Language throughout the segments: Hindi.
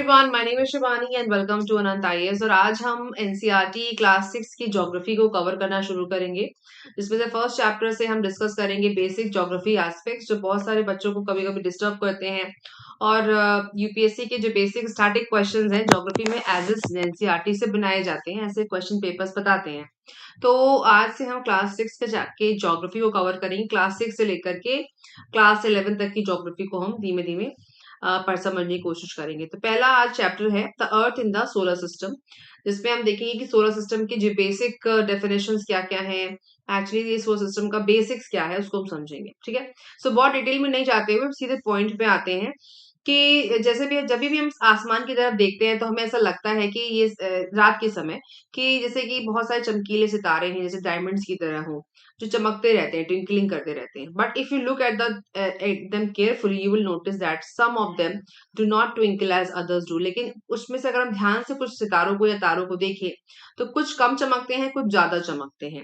Everyone, my name is Shivani and welcome to Anant IAS. और आज हम एनसीईआरटी क्लास 6 की ज्योग्राफी को कवर करना शुरू करेंगे, जिसमें से फर्स्ट चैप्टर से हम डिस्कस करेंगे बेसिक ज्योग्राफी एस्पेक्ट्स, जो बहुत सारे बच्चों को कभी कभी डिस्टर्ब करते हैं। और यूपीएससी के जो बेसिक स्टैटिक क्वेश्चंस हैं ज्योग्राफी में एज एनसीईआरटी से बनाए जाते हैं, ऐसे क्वेश्चन पेपर्स बताते हैं। तो आज से हम क्लास 6 के जाके ज्योग्राफी को कवर करेंगे। क्लास 6 से लेकर के क्लास 11 तक की ज्योग्राफी को हम धीमे धीमे पर समझने की कोशिश करेंगे। तो पहला आज चैप्टर है the earth in the solar system, जिसमें हम देखेंगे कि सोलर सिस्टम की जो बेसिक डेफिनेशंस क्या क्या हैं, एक्चुअली ये सोलर सिस्टम का बेसिक्स क्या है उसको हम समझेंगे। ठीक है, सो बहुत डिटेल में नहीं जाते हुए सीधे पॉइंट पे आते हैं कि जैसे भी जब भी हम आसमान की तरफ देखते हैं तो हमें ऐसा लगता है कि ये रात के समय कि जैसे कि बहुत सारे चमकीले सितारे हैं, जैसे डायमंड्स की तरह हो, जो चमकते रहते हैं, ट्विंकलिंग करते रहते हैं। But if you look at them carefully you will notice that some of them do not twinkle as others do. लेकिन उसमें से अगर हम ध्यान से कुछ सितारों को या तारों को देखें तो कुछ कम चमकते हैं, कुछ ज्यादा चमकते हैं।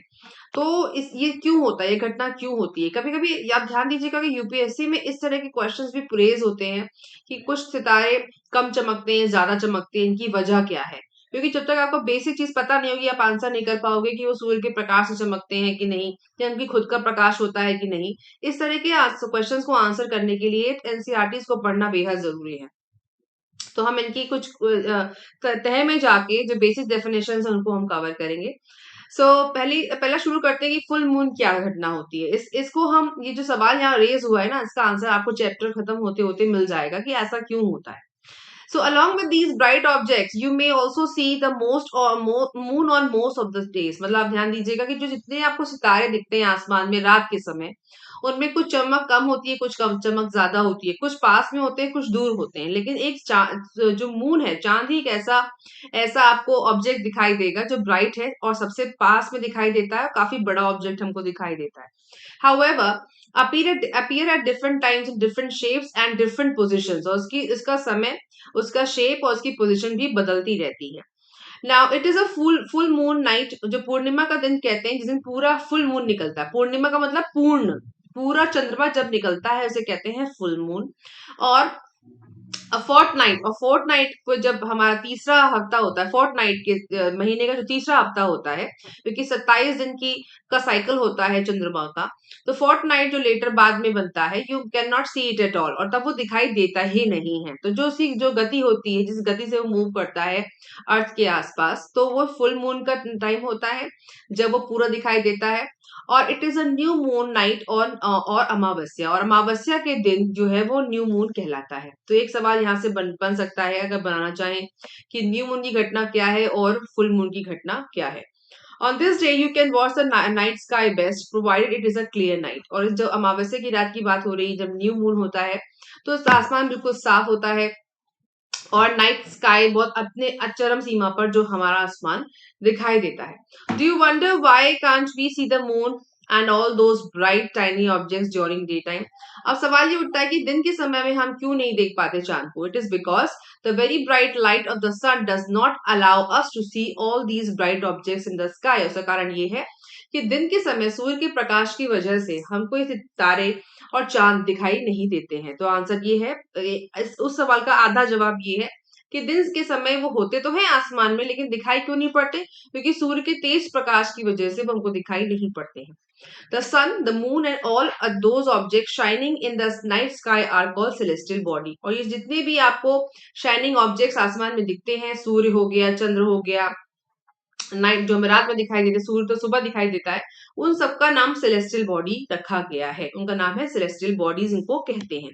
तो ये क्यों होता है, ये घटना क्यों होती है? कभी कभी आप ध्यान दीजिएगा कि यूपीएससी में इस तरह के क्वेश्चंस भी प्रेज होते हैं कि कुछ सितारे कम चमकते हैं, ज्यादा चमकते हैं, इनकी वजह क्या है? क्योंकि जब तक आपको बेसिक चीज पता नहीं होगी, आप आंसर नहीं कर पाओगे कि वो सूर्य के प्रकाश से चमकते हैं कि नहीं, या उनकी खुद का प्रकाश होता है कि नहीं। इस तरह के क्वेश्चंस को आंसर करने के लिए एनसीईआरटी को पढ़ना बेहद जरूरी है। तो हम इनकी कुछ तह में जाके जो बेसिक डेफिनेशन है उनको हम कवर करेंगे। पहला शुरू करते हैं कि फुल मून क्या घटना होती है। इसको हम, ये जो सवाल यहाँ रेज हुआ है ना, इसका आंसर आपको चैप्टर खत्म होते होते मिल जाएगा कि ऐसा क्यों होता है। So along with these bright objects, you may also see the moon on most of the days। मतलब आप ध्यान दीजिएगा कि जो जितने आपको सितारे दिखते हैं आसमान में रात के समय, उनमें कुछ चमक कम होती है, कुछ कम चमक ज्यादा होती है, कुछ पास में होते हैं, कुछ दूर होते हैं। लेकिन जो मून है, चांद ही एक ऐसा ऐसा आपको ऑब्जेक्ट दिखाई देगा जो ब्राइट है और सबसे पास में दिखाई देता है, काफी बड़ा ऑब्जेक्ट हमको दिखाई देता है। However, appear at different times in different shapes and different positions। और इसका समय, उसका शेप और उसकी पोजीशन भी बदलती रहती है। Now it is a full moon night, जो पूर्णिमा का दिन कहते हैं, जिस दिन पूरा फुल मून निकलता है। पूर्णिमा का मतलब पूर्ण, पूरा चंद्रमा जब निकलता है उसे कहते हैं फुल मून। और फोर्टनाइट, और फोर्टनाइट को जब हमारा तीसरा हफ्ता होता है, फोर्टनाइट के महीने का जो तीसरा हफ्ता होता है, क्योंकि 27 दिन की का साइकिल होता है चंद्रमा का, तो फोर्टनाइट जो लेटर बाद में बनता है, you can not see it at all, और तब वो दिखाई देता ही नहीं है। तो जो गति होती है, जिस गति से वो मूव करता है अर्थ के आसपास, तो वो फुल मून का टाइम होता है जब वो पूरा दिखाई देता है। और it is a new moon night और अमावस्या, और अमावस्या के दिन जो है वो न्यू मून कहलाता है। तो एक सवाल यहाँ से बन सकता है, अगर बनाना चाहें, कि न्यू मून की घटना क्या है और फुल मून की घटना क्या है। On this day you can watch the night sky best provided it is a clear night. और जब अमावस्या की रात की बात हो रही है, जब न्यू मून होता है, तो आसमान बिल्कुल साफ होता है और नाइट स्काई बहुत अपने चरम सीमा पर जो हमारा आसमान दिखाई देता है। Do you wonder why can't we see the moon and all those bright tiny objects during day time? अब सवाल ये उठता है कि दिन के समय में हम क्यों नहीं देख पाते चांद को? It is because the very bright light of the sun does not allow us to see all these bright objects in the sky. उसका कारण ये है कि दिन के समय सूर्य के प्रकाश की वजह से हमको ये तारे और चांद दिखाई नहीं देते हैं। तो आंसर ये है, उस सवाल का आधा जवाब ये है कि दिन के समय वो होते तो हैं आसमान में, लेकिन दिखाई क्यों नहीं पड़ते? क्योंकि सूर्य के तेज प्रकाश की वजह से वो हमको दिखाई नहीं पड़ते हैं। The sun, the moon and all those object shining in the night sky are called celestial body. और ये जितने भी आपको शाइनिंग ऑब्जेक्ट्स आसमान में दिखते हैं, सूर्य हो गया, चंद्र हो गया, नाइट जो हमें रात में दिखाई देते, सूर्य तो सुबह दिखाई देता है, उन सबका नाम सेलेस्टियल बॉडी रखा गया है। उनका नाम है सेलेस्टियल बॉडीज, इनको कहते हैं।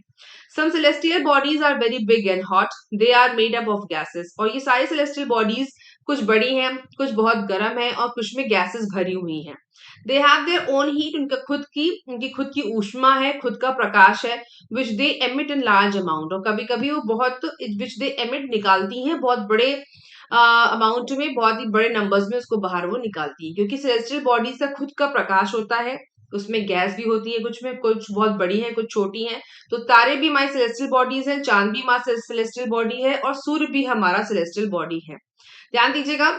Some celestial bodies are very big and hot, they are made up of gases. और ये सारी सेलेस्टियल बॉडीज कुछ बड़ी हैं, कुछ बहुत गर्म है, और कुछ में गैसेस भरी हुई हैं। They have their own heat, उनकी खुद की ऊष्मा है, खुद का प्रकाश है, which they emit in large amount. और कभी कभी वो बहुत, विच दे एमिट निकालती हैं बहुत बड़े अमाउंट में, बहुत ही बड़े नंबर्स में उसको बाहर वो निकालती है। क्योंकि सेलेस्टियल बॉडीज का खुद का प्रकाश होता है, उसमें गैस भी होती है, कुछ में कुछ बहुत बड़ी है, कुछ छोटी है। तो तारे भी हमारी सेलेस्टियल बॉडीज है, चांद भी हमारा सेलेस्टियल बॉडी है, और सूर्य भी हमारा सेलेस्टियल बॉडी है। ध्यान दीजिएगा,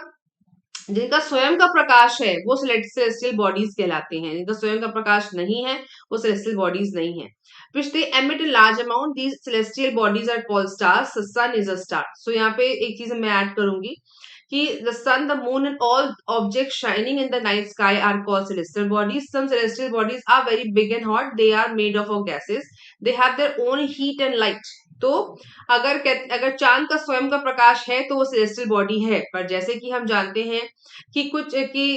जिनका स्वयं का प्रकाश है वो सेलेस्टियल बॉडीज कहलाते हैं, जिनका स्वयं का प्रकाश नहीं है वो सेलेस्टियल बॉडीज नहीं है। which they emit in large amount. These celestial bodies are called stars. The sun is a star. So यहाँ पे एक चीज मैं ऐड करूंगी कि the sun, the moon and all objects shining in the night sky are called celestial bodies. Some celestial bodies are very big and hot. They are made of gases. They have their own heat and light. तो अगर चांद का स्वयं का प्रकाश है तो वो सेलेस्टियल बॉडी है, पर जैसे कि हम जानते हैं कि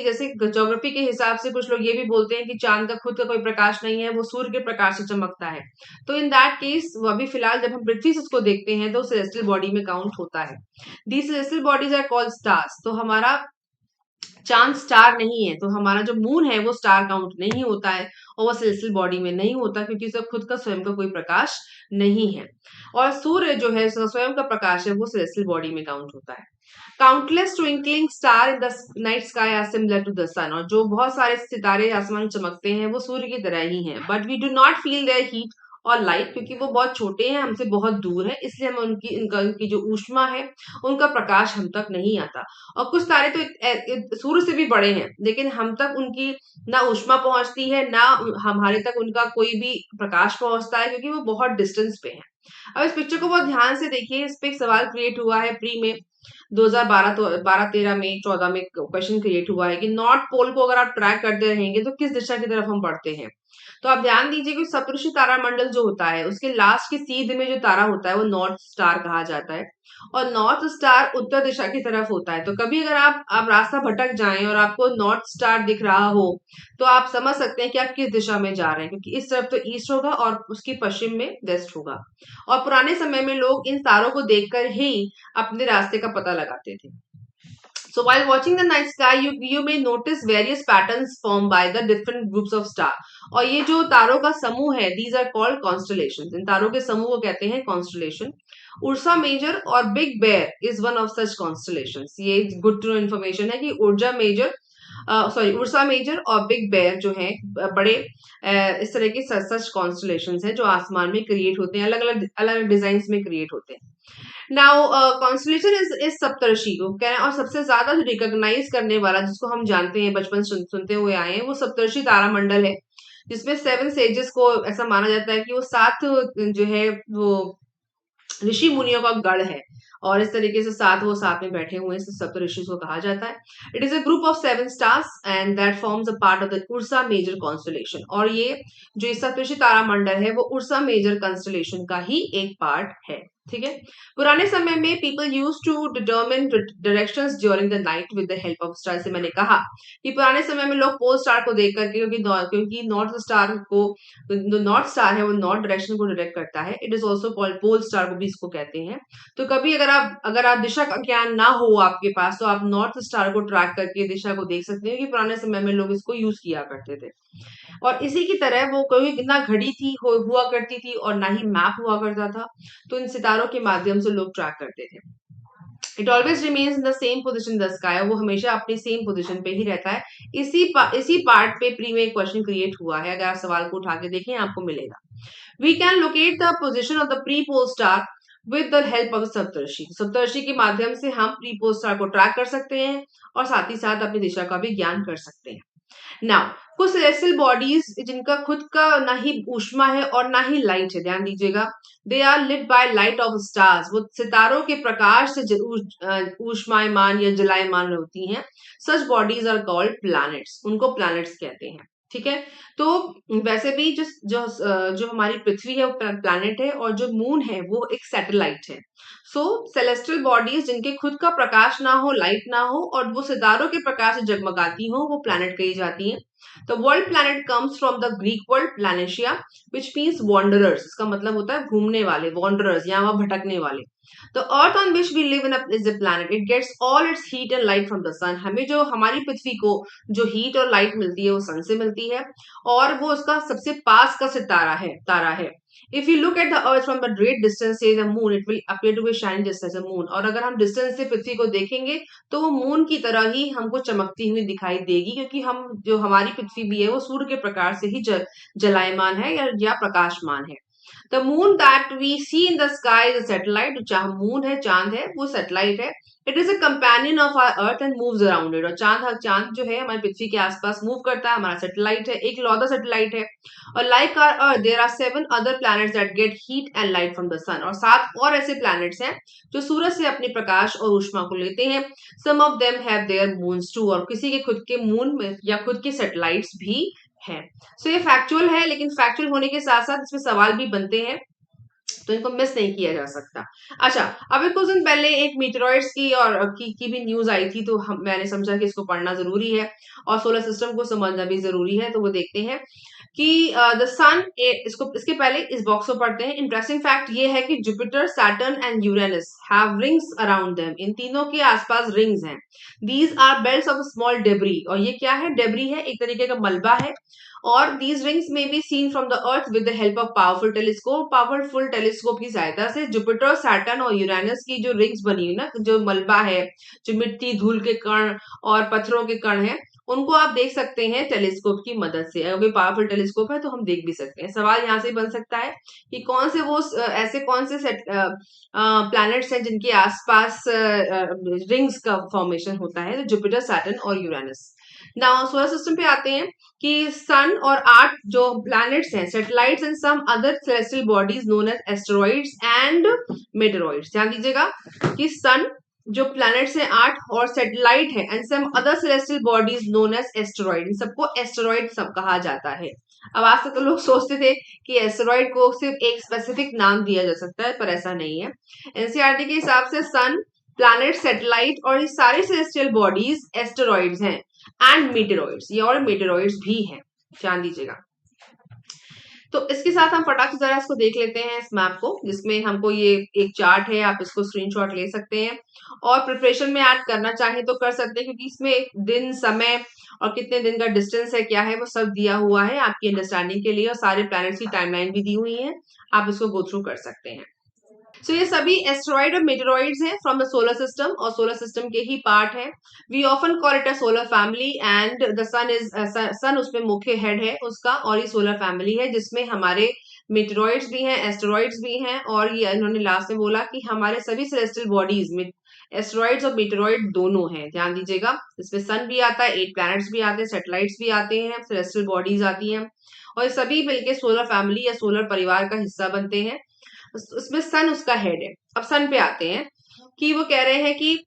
जैसे ज्योग्राफी के हिसाब से कुछ लोग ये भी बोलते हैं कि चांद का खुद का कोई प्रकाश नहीं है, वो सूर्य के प्रकाश से चमकता है। तो इन दैट केस अभी फिलहाल जब हम पृथ्वी से उसको देखते हैं तो सेलेस्टियल बॉडी में काउंट होता है। These celestial bodies are called stars. तो हमारा चांद स्टार नहीं है, तो हमारा जो मून है वो स्टार काउंट नहीं होता है और वो सेलेस्टियल बॉडी में नहीं होता, क्योंकि उसका खुद का स्वयं का कोई प्रकाश नहीं है। और सूर्य जो है उसका स्वयं का प्रकाश है वो सेलेस्टियल बॉडी में काउंट होता है। Countless twinkling star in the night sky are similar to the sun. और जो बहुत सारे सितारे आसमान में चमकते हैं वो सूर्य की तरह ही हैं, but we do not feel their heat और लाइट, क्योंकि वो बहुत छोटे हैं, हमसे बहुत दूर है, इसलिए हमें उनकी जो ऊष्मा है, उनका प्रकाश हम तक नहीं आता। और कुछ तारे तो सूर्य से भी बड़े हैं, लेकिन हम तक उनकी ना ऊष्मा पहुंचती है, ना हमारे तक उनका कोई भी प्रकाश पहुंचता है, क्योंकि वो बहुत डिस्टेंस पे है। अब इस पिक्चर को बहुत ध्यान से देखिए। इस पे एक सवाल क्रिएट हुआ है प्री में 2012-13 में 14 में क्वेश्चन क्रिएट हुआ है कि नॉर्थ पोल को अगर आप ट्रैक करते रहेंगे तो किस दिशा की तरफ हम बढ़ते हैं। तो आप ध्यान दीजिए कि सप्तऋषि तारामंडल जो होता है उसके लास्ट की सीध में जो तारा होता है वो नॉर्थ स्टार कहा जाता है, और नॉर्थ स्टार उत्तर दिशा की तरफ होता है। तो कभी अगर आप रास्ता भटक जाएं और आपको नॉर्थ स्टार दिख रहा हो तो आप समझ सकते हैं कि आप किस दिशा में जा रहे हैं, क्योंकि इस तरफ तो ईस्ट होगा और उसकी पश्चिम में वेस्ट होगा। और पुराने समय में लोग इन तारों को देखकर ही अपने रास्ते का पता लगाते थे। So while watching the night sky, you may notice various patterns formed by the different groups of star. और ये जो तारों का समूह है, these are called constellations. इन तारों के समूह को कहते हैं constellation. उर्सा मेजर और Big Bear is one of such constellations. ये good to know information है कि उर्सा मेजर और बिग बेयर जो है बड़े इस तरह के सच कॉन्स्टलेशंस हैं जो आसमान में क्रिएट होते हैं, अलग अलग डिजाइन में क्रिएट होते हैं। नाउ कॉन्स्टलेशन इज सप्तर्षि को कह रहे हैं, और सबसे ज्यादा जो रिकॉग्नाइज करने वाला जिसको हम जानते हैं, बचपन सुनते हुए आए हैं, वो सप्तर्षि तारामंडल है, जिसमें 7 सेजेस को ऐसा माना जाता है कि वो 7 जो है वो ऋषि मुनियों का गढ़ है, और इस तरीके से वो साथ में बैठे हुए हैं, सप्तऋषि को कहा जाता है। It is a group of 7 stars and that forms a part of the Ursa Major constellation. और ये जो सप्तऋषि तारामंडल है वो उर्सा मेजर कॉन्स्टलेशन का ही एक पार्ट है। ठीक है। पुराने समय में people use to determine directions during the night with the help of star. से मैंने कहा कि पुराने समय में लोग पोल स्टार को देख करके, क्योंकि नॉर्थ स्टार को जो नॉर्थ स्टार है वो नॉर्थ डायरेक्शन को डायरेक्ट करता है, it is also called pole star को भी इसको कहते हैं। तो कभी अगर आप दिशा का ज्ञान ना हो आपके पास तो आप नॉर्थ स्टार को ट्रैक करके दिशा को देख सकते हैं, कि पुराने समय में लोग इसको यूज किया करते थे। और इसी की तरह वो कोई ना घड़ी हुआ करती थी और ना ही मैप हुआ करता था, तो इन सितारों के माध्यम से लोग ट्रैक करते थे। It always remains in the same position in the sky. वो हमेशा अपनी सेम पोजिशन पे ही रहता है। इसी पार्ट पे प्री में एक क्वेश्चन क्रिएट हुआ है, अगर आप सवाल को उठा के देखें आपको मिलेगा। We can locate the position of the pre pole star with the help of Saptarishi. Saptarishi के माध्यम से हम प्री पोल स्टार को ट्रैक कर सकते हैं और साथ ही साथ अपनी दिशा का भी ज्ञान कर सकते हैं। नाउ कुछ सेलेस्टियल बॉडीज जिनका खुद का ना ही ऊष्मा है और ना ही लाइट है, ध्यान दीजिएगा, they are lit by light of stars. वो सितारों के प्रकाश से ऊष्मायमान या जलायमान होती हैं। सच बॉडीज आर कॉल्ड प्लैनेट्स। उनको प्लैनेट्स कहते हैं। ठीक है। तो वैसे भी जो हमारी पृथ्वी है वो प्लैनेट है, और जो मून है वो एक सैटेलाइट है। सो सेलेस्टियल बॉडीज जिनके खुद का प्रकाश ना हो, लाइट ना हो, और वो सितारों के प्रकाश से जगमगाती हो, वो प्लैनेट कही जाती हैं। तो world planet comes from the Greek word planetia which means wanderers. इसका मतलब होता है घूमने वाले, वॉन्डरर्स, यहाँ वहां भटकने वाले। तो earth on which we live in is a planet. It gets all its heat and light from the sun. हमें जो हमारी पृथ्वी को जो हीट और लाइट मिलती है वो सन से मिलती है, और वो उसका सबसे पास का तारा है। If you look at the earth from a great distance, say the moon, it will appear to be shining just as a moon. और अगर हम डिस्टेंस से पृथ्वी को देखेंगे तो वो मून की तरह ही हमको चमकती हुई दिखाई देगी, क्योंकि जो हमारी पृथ्वी भी है वो सूर्य के प्रकाश से ही जलायमान है या प्रकाशमान है। The moon that we see in the sky is satellite, जो मून है, चांद है, वो सैटेलाइट है। It is a companion of our earth and moves around it, और चांद जो है हमारी पृथ्वी के आसपास मूव करता है, हमारा सैटेलाइट है, एक लौता सैटेलाइट है। और like our earth there are 7 other planets that get heat and light from the sun, और 7 और ऐसे प्लैनेट्स हैं जो सूरज से अपनी प्रकाश और ऊष्मा को लेते हैं। Some of them have their moons too, और किसी के खुद के मून में या खुद के सैटेलाइट्स भी हैं। सो ये फैक्चुअल है, लेकिन फैक्चुअल होने के साथ साथ इसमें सवाल भी बनते हैं, तो इनको मिस नहीं किया जा सकता। अच्छा, अभी कुछ दिन पहले एक मीटेरॉइड्स की और की भी न्यूज आई थी, तो मैंने समझा कि इसको पढ़ना जरूरी है और सोलर सिस्टम को समझना भी जरूरी है। तो वो देखते हैं कि द सन, इसको इसके पहले इस बॉक्स को पढ़ते हैं। इंटरेस्टिंग फैक्ट ये है कि Jupiter, Saturn and Uranus have rings around them, इन तीनों के आसपास रिंग्स हैं। These are belts of small debris, और ये क्या है? डेब्री है, एक तरीके का मलबा है। और दीज रिंग्स में be seen from the earth with the help of powerful telescope. Powerful telescope की सहायता से जुपिटर, सैटर्न और यूरेनस की जो रिंग्स बनी हुई ना, जो मलबा है, जो मिट्टी, धूल के कण और पत्थरों के कण है, उनको आप देख सकते हैं टेलीस्कोप की मदद से। अगर कोई पावरफुल टेलीस्कोप है तो हम देख भी सकते हैं। सवाल यहाँ से बन सकता है कि कौन से वो ऐसे कौन से प्लैनेट्स हैं जिनके आसपास रिंग्स का फॉर्मेशन होता है, तो जुपिटर, सैटर्न और यूरेनस। नाउ सोलर सिस्टम पे आते हैं कि सन और 8 जो प्लैनेट्स हैं, satellites and some other celestial bodies known as asteroids and meteoroids. ध्यान दीजिएगा कि सन जो प्लैनेट्स हैं 8 और सैटेलाइट है and some other celestial bodies known as asteroid, इन सबको एस्टेरॉइड सब कहा जाता है। अब आज तक तो लोग सोचते थे कि एस्टेरॉइड को सिर्फ एक स्पेसिफिक नाम दिया जा सकता है, पर ऐसा नहीं है। एनसीईआरटी के हिसाब से सन, प्लैनेट, सैटेलाइट और ये सारे सेलेस्टियल बॉडीज एस्टेरॉइड्स हैं एंड मीटेरॉइड्स, ये और मीटेरॉइड्स भी हैं, ध्यान दीजिएगा। तो इसके साथ हम फटाक से जरा इसको देख लेते हैं, इस मैप को, जिसमें हमको ये एक चार्ट है, आप इसको स्क्रीनशॉट ले सकते हैं और प्रिपरेशन में ऐड करना चाहें तो कर सकते हैं, क्योंकि इसमें दिन, समय और कितने दिन का डिस्टेंस है, क्या है, वो सब दिया हुआ है आपकी अंडरस्टैंडिंग के लिए, और सारे प्लैनेट्स की टाइमलाइन भी दी हुई है, आप इसको गो थ्रू कर सकते हैं। सो ये सभी एस्ट्रॉइड और मेटेरॉइड्स हैं फ्रॉम द सोलर सिस्टम, और सोलर सिस्टम के ही पार्ट है। We often call it a solar family and the sun उसमें मुख्य हेड है उसका, और ये सोलर फैमिली है जिसमें हमारे मेटेरॉइड्स भी हैं, एस्टेरॉइड्स भी हैं, और ये इन्होंने लास्ट में बोला कि हमारे सभी सेलेस्टियल बॉडीज में एस्टेरॉइड्स और मेटेरॉइड दोनों हैं। ध्यान दीजिएगा, इसमें सन भी आता है, 8 प्लैनेट्स भी आते हैं, सैटेलाइट्स भी आते हैं, सेलेस्टियल बॉडीज आती हैं, और ये सभी मिलकर सोलर फैमिली या सोलर परिवार का हिस्सा बनते हैं। उसमें सन उसका हेड है। अब सन पे आते हैं कि वो कह रहे हैं कि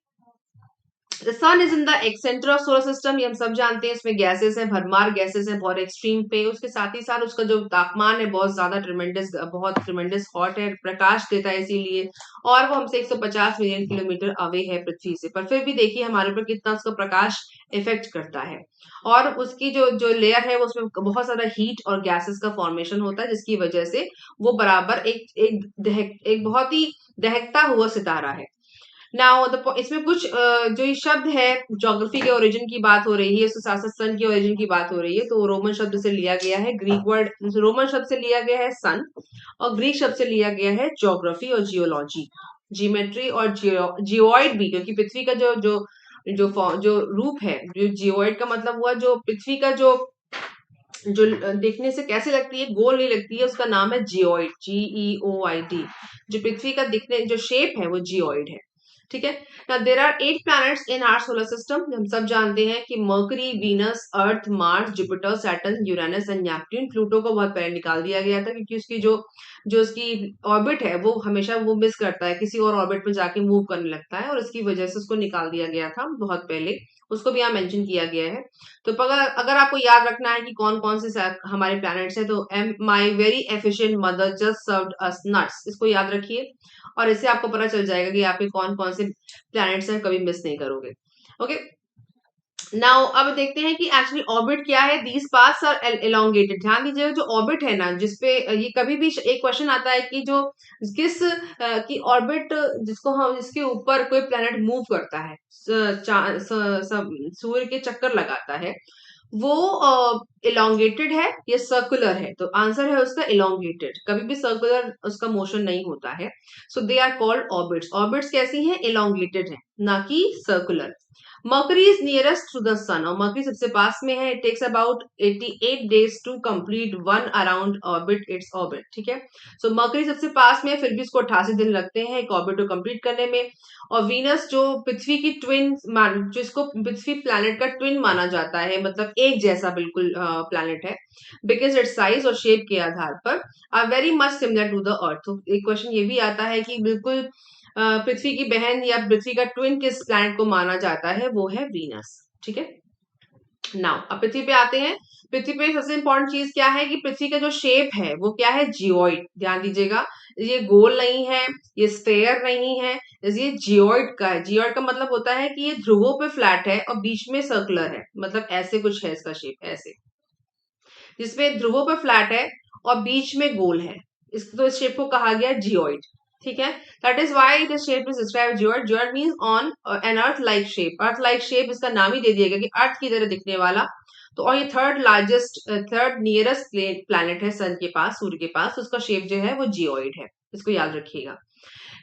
the sun is in the centre of solar system, ये हम सब जानते हैं। इसमें गैसेस हैं, भरमार गैसेस हैं, बहुत एक्सट्रीम पे। उसके साथ ही साथ उसका जो तापमान है बहुत ज्यादा बहुत ट्रिमेंडस हॉट है, प्रकाश देता है इसीलिए, और वो हमसे 150 मिलियन किलोमीटर अवे है पृथ्वी से, पर फिर भी देखिए हमारे ऊपर कितना उसका प्रकाश इफेक्ट करता है। और उसकी जो जो लेयर है वो उसमें बहुत ज्यादा हीट और गैसेस का फॉर्मेशन होता है, जिसकी वजह से वो बराबर एक बहुत ही दहकता हुआ सितारा है। नाउ इसमें कुछ जो ये शब्द है, ज्योग्राफी के ओरिजिन की बात हो रही है, उसके साथ साथ सन के ओरिजिन की बात हो रही है, तो रोमन शब्द से लिया गया है, ग्रीक वर्ड रोमन शब्द से लिया गया है सन, और ग्रीक शब्द से लिया गया है ज्योग्राफी और जियोलॉजी, जियोमेट्री और जियोइड भी, क्योंकि पृथ्वी का जो रूप है, जो जियोइड का मतलब हुआ जो पृथ्वी का जो जो देखने से कैसे लगती है, गोल नहीं लगती है, उसका नाम है जियोइड, GEOID। जो पृथ्वी का दिखने जो शेप है वो जियोइड है, ठीक है ना। There are 8 planets in our solar system, हम सब जानते हैं कि Mercury, Venus, Earth, Mars, Jupiter, Saturn, Uranus and Neptune. Pluto को बहुत पहले निकाल दिया गया था, क्योंकि उसकी जो जो उसकी ऑर्बिट है वो हमेशा वो मिस करता है, किसी और ऑर्बिट में जाके मूव करने लगता है, और इसकी वजह से उसको निकाल दिया गया था बहुत पहले, उसको भी यहाँ मेंशन किया गया है। तो अगर अगर आपको याद रखना है कि कौन कौन से हमारे प्लैनेट्स हैं, तो my very efficient mother just served us nuts, इसको याद रखिए, और इससे आपको पता चल जाएगा कि आपके कौन कौन से प्लैनेट्स हैं, कभी मिस नहीं करोगे। ओके, नाउ अब देखते हैं कि एक्चुअली ऑर्बिट क्या है। These paths are elongated. ध्यान दीजिएगा, जो ऑर्बिट है ना, जिसपे ये कभी भी एक क्वेश्चन आता है कि जो किस की ऑर्बिट, जिसको हम जिसके ऊपर कोई प्लैनेट मूव करता है, सूर्य के चक्कर लगाता है, वो इलोंगेटेड है या सर्कुलर है, तो आंसर है उसका इलोंगेटेड। कभी भी सर्कुलर उसका मोशन नहीं होता है, so they are called orbits. Orbits कैसी हैं? इलोंगेटेड है, ना कि circular. Mercury is nearest to the sun, और मर्करी सबसे पास में है. It takes about 88 days to complete one around orbit its orbit. ठीक है, सो मर्करी सबसे पास में है, फिर भी इसको 88 दिन लगते हैं एक ऑर्बिट को कंप्लीट करने में. और वीनस जो पृथ्वी की ट्विन जिसको पृथ्वी प्लैनेट का ट्विन माना जाता है, मतलब एक जैसा बिल्कुल प्लैनेट है, बिकॉज इट्स साइज और शेप के आधार पर are very much similar to the earth. तो एक क्वेश्चन ये भी आता है कि बिल्कुल पृथ्वी की बहन या पृथ्वी का ट्विन किस प्लैनेट को माना जाता है, वो है वीनस. ठीक है, नाउ अब पृथ्वी पे आते हैं. पृथ्वी पे सबसे इंपॉर्टेंट चीज क्या है कि पृथ्वी का जो शेप है वो क्या है, जियोइड. ध्यान दीजिएगा, ये गोल नहीं है, ये स्फेयर नहीं है, ये जियोइड का है. जियोइड का मतलब होता है कि ये ध्रुवों पे फ्लैट है और बीच में सर्कुलर है, मतलब ऐसे कुछ है इसका शेप, ऐसे, जिसमें ध्रुवों पे फ्लैट है और बीच में गोल है. इस शेप को कहा गया जियोइड. ठीक है, that is why the shape is described geoid. Geoid means on an earth like shape. Earth like shape इसका नाम ही दे दिया गया कि अर्थ की तरह दिखने वाला. तो और ये थर्ड नियरेस्ट प्लैनेट है सन के पास, सूर्य के पास. उसका शेप जो है वो जियोइड है, इसको याद रखिएगा.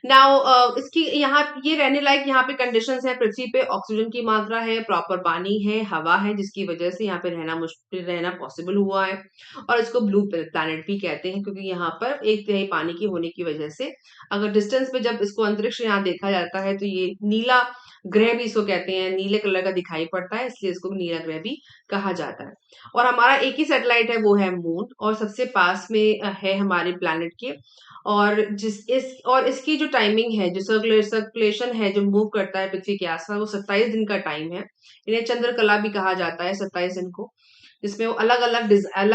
नाउ इसकी यहाँ ये रहने लायक यहाँ पे कंडीशंस है. पृथ्वी पे ऑक्सीजन की मात्रा है, प्रॉपर पानी है, हवा है, जिसकी वजह से यहाँ पे रहना पॉसिबल हुआ है. और इसको ब्लू प्लैनेट भी कहते हैं, क्योंकि यहाँ पर एक तिहाई पानी की होने की वजह से, अगर डिस्टेंस पे जब इसको अंतरिक्ष यहाँ देखा जाता है तो ये नीला ग्रह भी इसको कहते हैं, नीले कलर का दिखाई पड़ता है, इसलिए इसको नीला ग्रह भी कहा जाता है. और हमारा एक ही सैटेलाइट है, वो है मून, और सबसे पास में है हमारे प्लैनेट के. और इसकी जो टाइमिंग है, जो सर्कुलेशन है, जो मूव करता है पृथ्वी के आसपास, वो 27 दिन का टाइम है. इन्हें चंद्रकला भी कहा जाता है, 27 दिन को, जिसमें वो अलग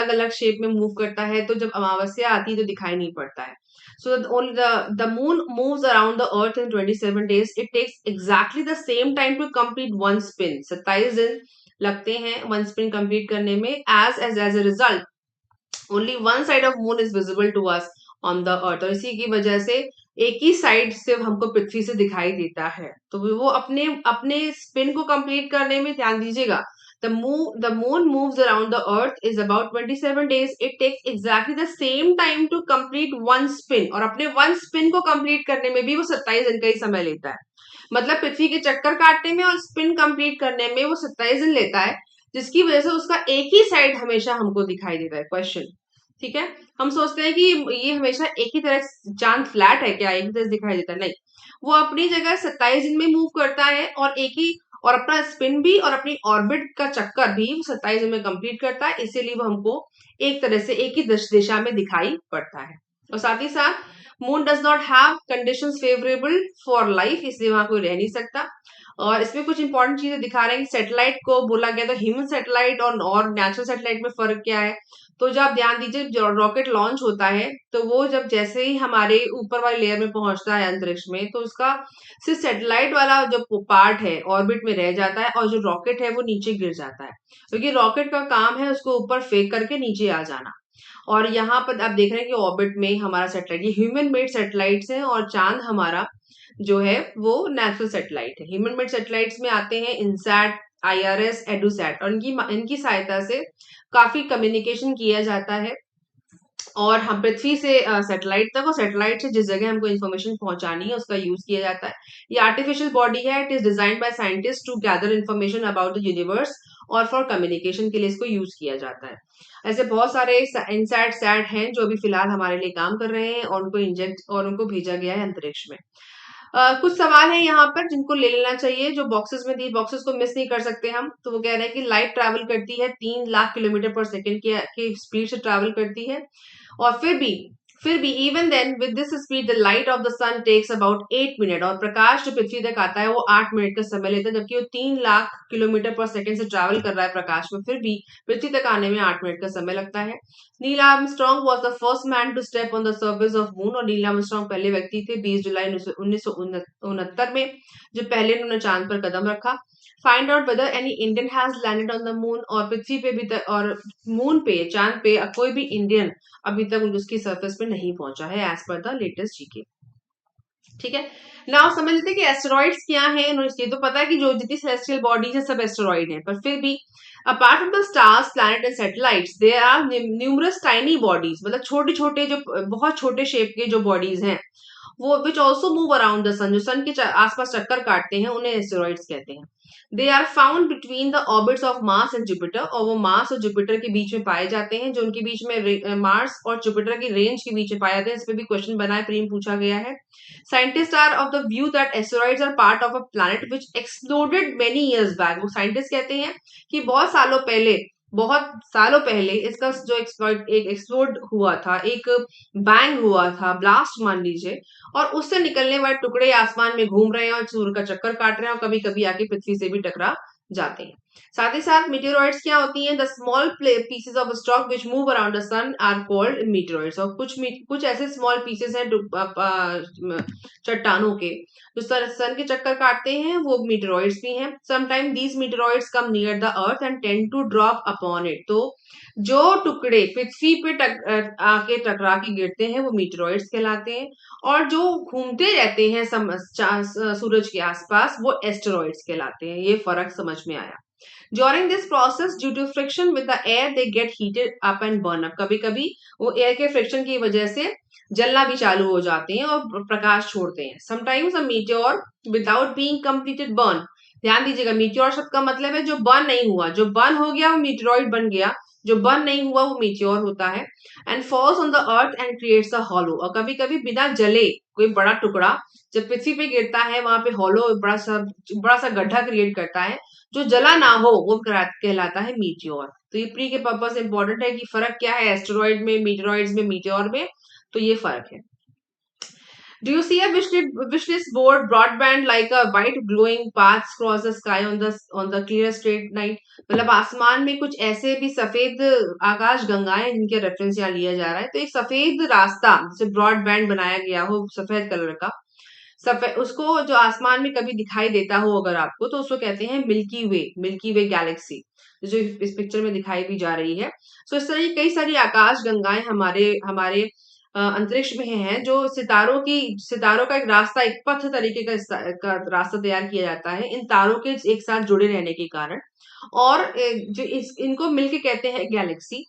अलग शेप में मूव करता है. तो जब अमावस्या आती है तो दिखाई नहीं पड़ता है. So only the moon moves around the earth in 27 days. It takes exactly the same time to complete one spin. 27 दिन लगते हैं वन स्पिन कंप्लीट करने में. As a result only one side of moon is visible to us on the earth. और इसी की वजह से एक ही साइड सिर्फ हमको पृथ्वी से दिखाई देता है. तो वो अपने अपने स्पिन को कंप्लीट करने में, ध्यान दीजिएगा, the moon moves around the earth is about 27 days. It takes exactly the same time to complete one spin. और अपने one spin को complete करने में भी वो 27 दिन का ही समय लेता है. मतलब पृथ्वी के चक्कर काटने में और स्पिन कंप्लीट करने में वो 27 दिन लेता है, जिसकी वजह से उसका एक ही साइड हमेशा हमको दिखाई देता है. क्वेश्चन, ठीक है, हम सोचते हैं कि ये हमेशा एक ही तरह, चांद फ्लैट है क्या, एक ही तरह दिखाई देता है? नहीं, वो अपनी जगह 27 दिन में मूव करता है, और एक ही, और अपना स्पिन भी और अपनी ऑर्बिट का चक्कर भी 27 दिन में कंप्लीट करता है. इसीलिए वो हमको एक तरह से एक ही दिशा में दिखाई पड़ता है. और साथ ही साथ moon does not have conditions favourable for life, इसलिए वहां कोई रह नहीं सकता. और इसमें कुछ इंपॉर्टेंट चीजें दिखा रहे हैं. सैटेलाइट को बोला गया था ह्यूमन सैटेलाइट और नेचुरल सैटेलाइट में फर्क क्या है. तो जब आप ध्यान दीजिए, जो रॉकेट लॉन्च होता है, तो वो जब जैसे ही हमारे ऊपर वाली लेयर में पहुंचता है अंतरिक्ष में, तो उसका सिर्फ सैटेलाइट वाला जो पार्ट है ऑर्बिट में रह जाता है, और जो रॉकेट है वो नीचे गिर जाता है, क्योंकि रॉकेट का काम है उसको ऊपर फेंक करके नीचे आ जाना. और यहाँ पर आप देख रहे हैं कि ऑर्बिट में हमारा सैटेलाइट, ये ह्यूमन मेड सैटेलाइट्स हैं, और चांद हमारा जो है वो नेचुरल सैटेलाइट है. ह्यूमन मेड सैटेलाइट्स में आते हैं इनसैट, IRS, एडुसैट, और इनकी सहायता से काफी कम्युनिकेशन किया जाता है. और हम पृथ्वी से सैटेलाइट तक, और सैटेलाइट से जिस जगह हमको इन्फॉर्मेशन पहुंचानी है उसका यूज किया जाता है. ये आर्टिफिशियल बॉडी है. It is design by scientist to gather information about the universe, और फॉर कम्युनिकेशन के लिए इसको यूज किया जाता है. ऐसे बहुत सारे इनसैट सैट हैं जो अभी फिलहाल हमारे लिए काम कर रहे हैं, और उनको भेजा गया है अंतरिक्ष में. कुछ सवाल है यहाँ पर जिनको ले लेना चाहिए, जो बॉक्सेस में दी, बॉक्सेस को मिस नहीं कर सकते हम. तो वो कह रहे हैं कि लाइट ट्रैवल करती है 3 लाख किलोमीटर पर सेकंड की स्पीड से ट्रैवल करती है. और फिर भी even then with this speed the light of the sun takes about 8 minute. और प्रकाश जो पृथ्वी तक आता है वो 8 मिनट का समय लेता है, जबकि वो 3 लाख किलोमीटर पर सेकंड से ट्रैवल कर रहा है प्रकाश में, फिर भी पृथ्वी तक आने में 8 मिनट का समय लगता है. Neil Armstrong was the first man to step on the surface of moon. और नील आर्मस्ट्रॉन्ग पहले व्यक्ति थे 20 जुलाई 1969 में, जो पहले उन्होंने चांद पर कदम रखा. Find out whether any Indian has landed on the moon. और पृथ्वी पे भी और मून पे, चांद पे कोई भी इंडियन अभी तक उसकी सरफेस पे नहीं पहुंचा है, as per the latest GK. ठीक है, नाउ समझ लेते हैं कि एस्टेरॉइड्स क्या है. ये तो पता है कि जो जितनी सेलेस्टियल बॉडीज है सब एस्टेरॉइड है, पर फिर भी apart from the stars, planet and satellites, there are numerous tiny bodies. मतलब छोटे छोटे, जो बहुत छोटे शेप के जो बॉडीज हैं, वो which also move around the sun, जो सन के आसपास चक्कर काटते हैं, उन्हें एस्टेरॉइड्स कहते हैं। They are found between the orbits of Mars and Jupiter, और वो मार्स और जुपिटर के बीच में पाए जाते हैं, जो उनके बीच में मार्स और जुपिटर की रेंज के बीच में पाए जाते हैं। इस पे भी क्वेश्चन बना है, प्रीम पूछा गया है। Scientist are of the view that asteroids are part of a planet which exploded many years back. वो साइंटिस्ट कहते हैं कि बहुत सालों पहले इसका जो एक एक्सप्लोड हुआ था, एक बैंग हुआ था, ब्लास्ट मान लीजिए, और उससे निकलने वाले टुकड़े आसमान में घूम रहे हैं और सूर्य का चक्कर काट रहे हैं और कभी कभी आके पृथ्वी से भी टकरा जाते हैं। साथ ही साथ मीटेरोइड्स क्या होती हैं? The small pieces of stock which move around the sun are called meteoroids. और कुछ ऐसे स्मॉल पीसेस हैं चट्टानों के जो सन के चक्कर काटते हैं, वो मीटेरोइड्स भी हैं। Sometime these meteoroids come near the earth and tend to drop upon it. तो जो टुकड़े पृथ्वी पे आके टकरा के गिरते हैं वो मीटेरोइड्स कहलाते हैं, और जो घूमते रहते हैं सूरज के आसपास वो एस्टेरॉइड्स कहलाते हैं। ये फर्क समझ में आया। During this process, due to friction with the air, they get heated up and burn up. कभी कभी वो एयर के फ्रिक्शन की वजह से जलना भी चालू हो जाते हैं और प्रकाश छोड़ते हैं। Sometimes a meteor without being completed burn. ध्यान दीजिएगा, मीटियोर शब्द का मतलब है जो बर्न नहीं हुआ, जो बर्न हो गया वो मीटेरॉइड बन गया, जो बर्न नहीं हुआ वो मीटियोर होता है। And falls on the earth and creates a hollow. और कभी कभी बिना जले कोई बड़ा टुकड़ा जब पृथ्वी पे गिरता है, वहां पे हॉलो बड़ा सा गड्ढा क्रिएट करता है, जो जला ना हो वो कहलाता है मीटियोर। तो ये प्री के पर्पस इंपॉर्टेंट है कि फर्क क्या है एस्टेरॉइड में, मीटेरॉइड्स में, मीटियोर में। तो ये फर्क है। Do you see a wishlist board broadband like a white glowing paths across the sky on the clear straight night? मतलब आसमान में कुछ ऐसे भी सफेद आकाश गंगाएं जिनके रेफरेंस यहाँ लिया जा रहा है। तो एक सफेद रास्ता जिसे ब्रॉड बैंड बनाया गया हो सफेद कलर का, सफेद, उसको जो आसमान में कभी दिखाई देता हो अगर आपको, तो उसको कहते हैं मिल्की वे गैलेक्सी, जो इस पिक्चर में दिखाई भी जा रही है। सो इस तरह की कई सारी आकाश गंगाएं हमारे हमारे अंतरिक्ष में हैं, जो सितारों का एक रास्ता, एक पथ तरीके का रास्ता तैयार किया जाता है इन तारों के एक साथ जुड़े रहने के कारण, और इनको मिलके कहते हैं गैलेक्सी।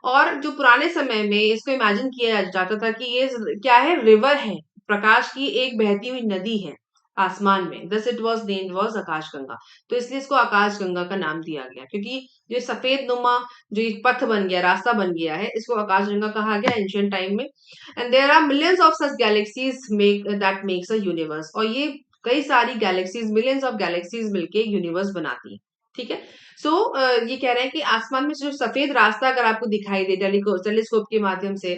और जो पुराने समय में इसको इमेजिन किया जाता था कि ये क्या है, रिवर है, प्रकाश की एक बहती हुई नदी है आसमान में, thus it was named was आकाशगंगा। तो इसलिए इसको आकाशगंगा का नाम दिया गया, क्योंकि जो सफेद नुमा जो एक पथ बन गया, रास्ता बन गया है, इसको आकाशगंगा कहा गया एंशियंट टाइम में। And there are millions of such galaxies makes a universe. और ये कई सारी गैलेक्सीज, मिलियंस ऑफ गैलेक्सीज मिलके यूनिवर्स बनाती है। ठीक है। सो ये कह रहे हैं कि आसमान में जो सफेद रास्ता अगर आपको दिखाई दे टेलीस्कोप के माध्यम से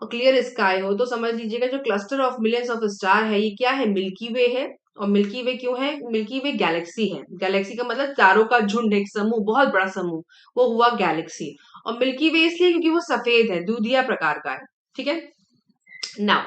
और क्लियर स्काई हो, तो समझ लीजिएगा जो cluster of millions of star है, ये क्या है, मिल्की वे है। और मिल्की वे क्यों है? मिल्की वे गैलेक्सी है। गैलेक्सी का मतलब तारों का झुंड, एक समूह, बहुत बड़ा समूह, वो हुआ गैलेक्सी। और मिल्की वे इसलिए क्योंकि वो सफेद है, दूधिया प्रकार का है। ठीक है। नाउ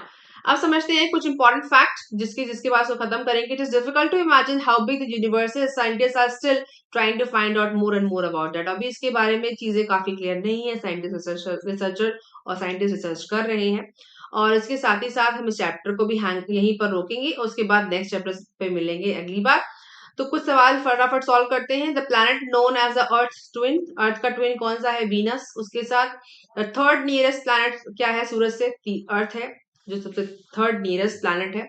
अब समझते हैं कुछ इंपॉर्टेंट फैक्ट जिसके जिसके बाद वो खत्म करेंगे। It is difficult to imagine how big the universe is, scientist are still trying to find out more and more about that. अभी इसके बारे में चीजें काफी क्लियर नहीं है, साइंटिस्ट रिसर्चर और साइंटिस्ट रिसर्च कर रहे हैं। और इसके साथ ही साथ हम इस चैप्टर को भी यहीं पर रोकेंगे, उसके बाद नेक्स्ट चैप्टर पे मिलेंगे अगली बार। तो कुछ सवाल फटाफट सॉल्व करते हैं। The planet known as the earth twin, earth का ट्विन कौन सा है? वीनस। उसके साथ थर्ड नियरेस्ट प्लैनेट क्या है सूरज से? अर्थ है, जो सबसे थर्ड नियरेस्ट प्लैनेट है।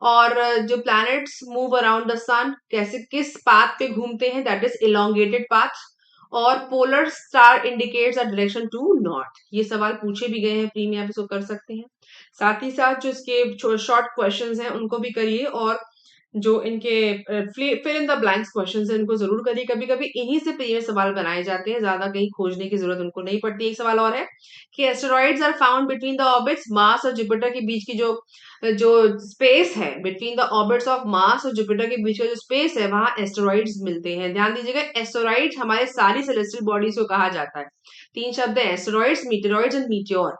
और जो planets move around the sun कैसे, किस पाथ पे घूमते हैं? That is elongated path. और polar star indicates a direction to north. ये सवाल पूछे भी गए हैं प्री में, आप इसको कर सकते हैं। साथ ही साथ जो इसके शॉर्ट क्वेश्चंस हैं उनको भी करिए, और जो इनके fill in the blanks questions है उनको जरूर करिए। कभी कभी इन्हीं से प्रीवियस सवाल बनाए जाते हैं, ज्यादा कहीं खोजने की जरूरत उनको नहीं पड़ती। एक सवाल और है कि asteroids are found between the orbits Mars और जुपिटर के बीच की जो जो स्पेस है, between the orbits of Mars और जुपिटर के बीच का जो स्पेस है, वहां एस्टेरॉइड्स मिलते हैं। ध्यान दीजिएगा, एस्टेरॉइड्स हमारे सारी सेलेस्टियल बॉडीज को कहा जाता है। तीन शब्द है, एस्टेरॉइड्स, मीटेरॉइड्स एंड मीटियोर।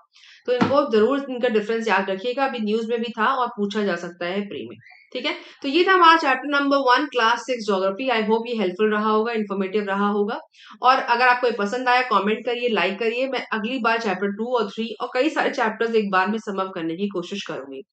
तो इनको जरूर इनका डिफरेंस याद रखिएगा, अभी न्यूज में भी था और पूछा जा सकता है प्री में। ठीक है। तो ये था हमारा chapter number 1 class 6 geography. I hope ये हेल्पफुल रहा होगा, इन्फॉर्मेटिव रहा होगा। और अगर आपको ये पसंद आया कमेंट करिए, लाइक करिए। मैं अगली बार चैप्टर 2 और 3 और कई सारे चैप्टर्स एक बार में सम अप करने की कोशिश करूंगी।